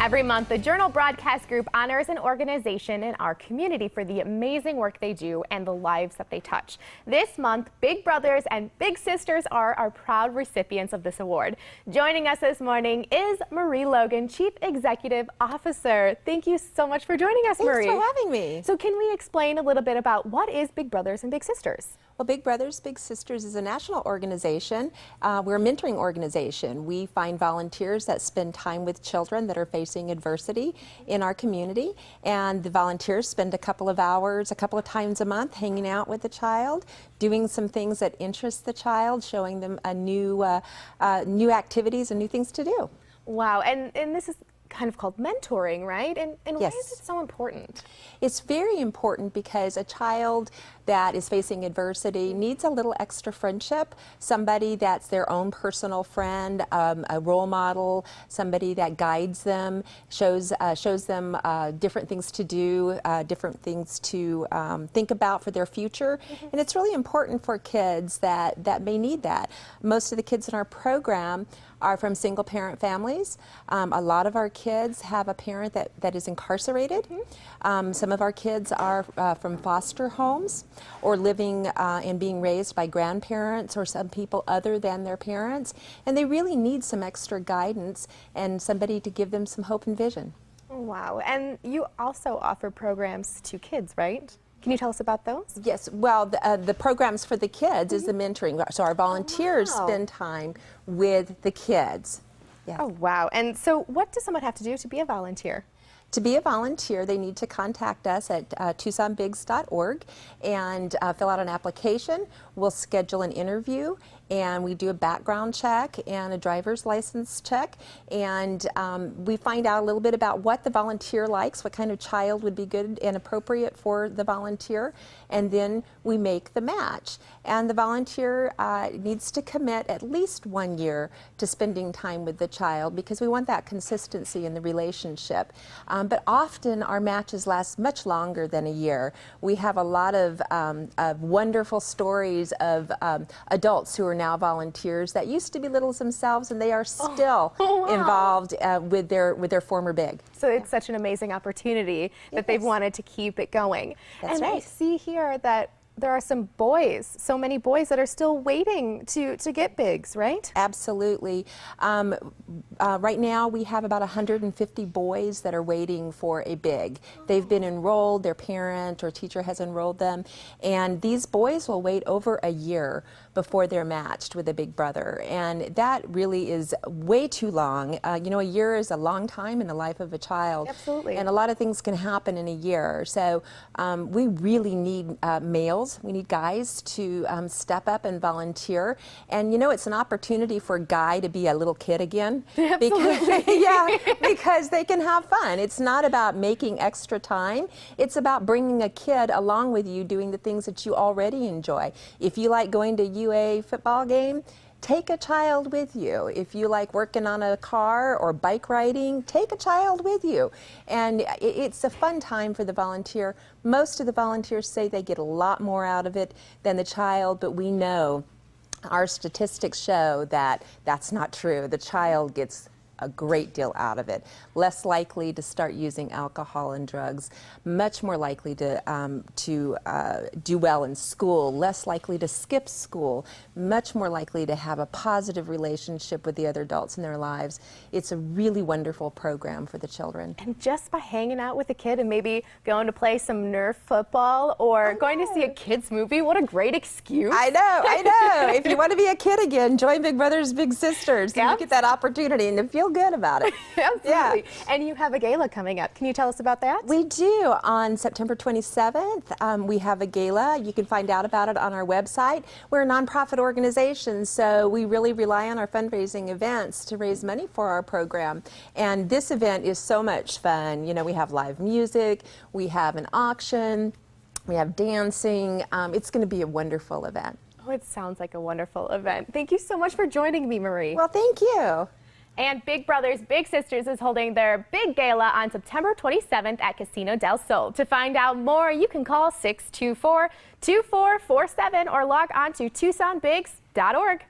Every month, the Journal Broadcast Group honors an organization in our community for the amazing work they do and the lives that they touch. This month, Big Brothers and Big Sisters are our proud recipients of this award. Joining us this morning is Marie Logan, Chief Executive Officer. Thank you so much for joining us, Marie. Thanks for having me. So can we explain a little bit about what is Big Brothers and Big Sisters? Well, Big Brothers Big Sisters is a national organization. We're a mentoring organization. We find volunteers that spend time with children that are facing adversity in our community, and the volunteers spend a couple of hours, a couple of times a month hanging out with the child, doing some things that interest the child, showing them a new activities and new things to do. Wow, and this is kind of called mentoring, right? And Yes. Why is it so important? It's very important because a child that is facing adversity needs a little extra friendship, somebody that's their own personal friend, a role model, somebody that guides them, shows them different things to do, different things to think about for their future. And it's really important for kids that may need that. Most of the kids in our program are from single parent families. A lot of our kids have a parent that is incarcerated. Some of our kids are from foster homes or living and being raised by grandparents or some people other than their parents. And they really need some extra guidance and somebody to give them some hope and vision. Wow, and you also offer programs to kids, right? Can you tell us about those? Yes, well, the programs for the kids is the mentoring. So our volunteers spend time with the kids. Yes. Oh, wow. And so what does someone have to do to be a volunteer? To be a volunteer, they need to contact us at tucsonbigs.org and fill out an application. We'll schedule an interview, and we do a background check and a driver's license check, and we find out a little bit about what the volunteer likes, what kind of child would be good and appropriate for the volunteer, and then we make the match. And the volunteer needs to commit at least 1 year to spending time with the child because we want that consistency in the relationship. But often our matches last much longer than a year. We have a lot of wonderful stories of adults who are now volunteers that used to be littles themselves, and they are still involved with their former big. So it's such an amazing opportunity that they've wanted to keep it going. That's and right. I see here that there are some boys, so many boys that are still waiting to get bigs, right? Absolutely. Right now we have about 150 boys that are waiting for a big. They've been enrolled, their parent or teacher has enrolled them, and these boys will wait over a year before they're matched with a big brother, and that really is way too long. You know, a year is a long time in the life of a child. Absolutely. And a lot of things can happen in a year. So we really need males. We need guys to step up and volunteer. And you know, it's an opportunity for a guy to be a little kid again. Because they can have fun. It's not about making extra time. It's about bringing a kid along with you doing the things that you already enjoy. If you like going to UA football game, take a child with you. If you like working on a car or bike riding, take a child with you. And it's a fun time for the volunteer. Most of the volunteers say they get a lot more out of it than the child, but we know our statistics show that that's not true. The child gets a great deal out of it. Less likely to start using alcohol and drugs, much more likely to do well in school, less likely to skip school, much more likely to have a positive relationship with the other adults in their lives. It's a really wonderful program for the children. And just by hanging out with a kid and maybe going to play some Nerf football or going to see a kid's movie, what a great excuse. I know. If you want to be a kid again, join Big Brothers Big Sisters. Yep. You get that opportunity and feel good about it. Absolutely. Yeah. And you have a gala coming up. Can you tell us about that? We do. On September 27th, we have a gala. You can find out about it on our website. We're a nonprofit organization, so we really rely on our fundraising events to raise money for our program. And this event is so much fun. You know, we have live music, we have an auction, we have dancing. It's going to be a wonderful event. Oh, it sounds like a wonderful event. Thank you so much for joining me, Marie. Well, thank you. And Big Brothers Big Sisters is holding their big gala on September 27th at Casino del Sol. To find out more, you can call 624-2447 or log on to TucsonBigs.org.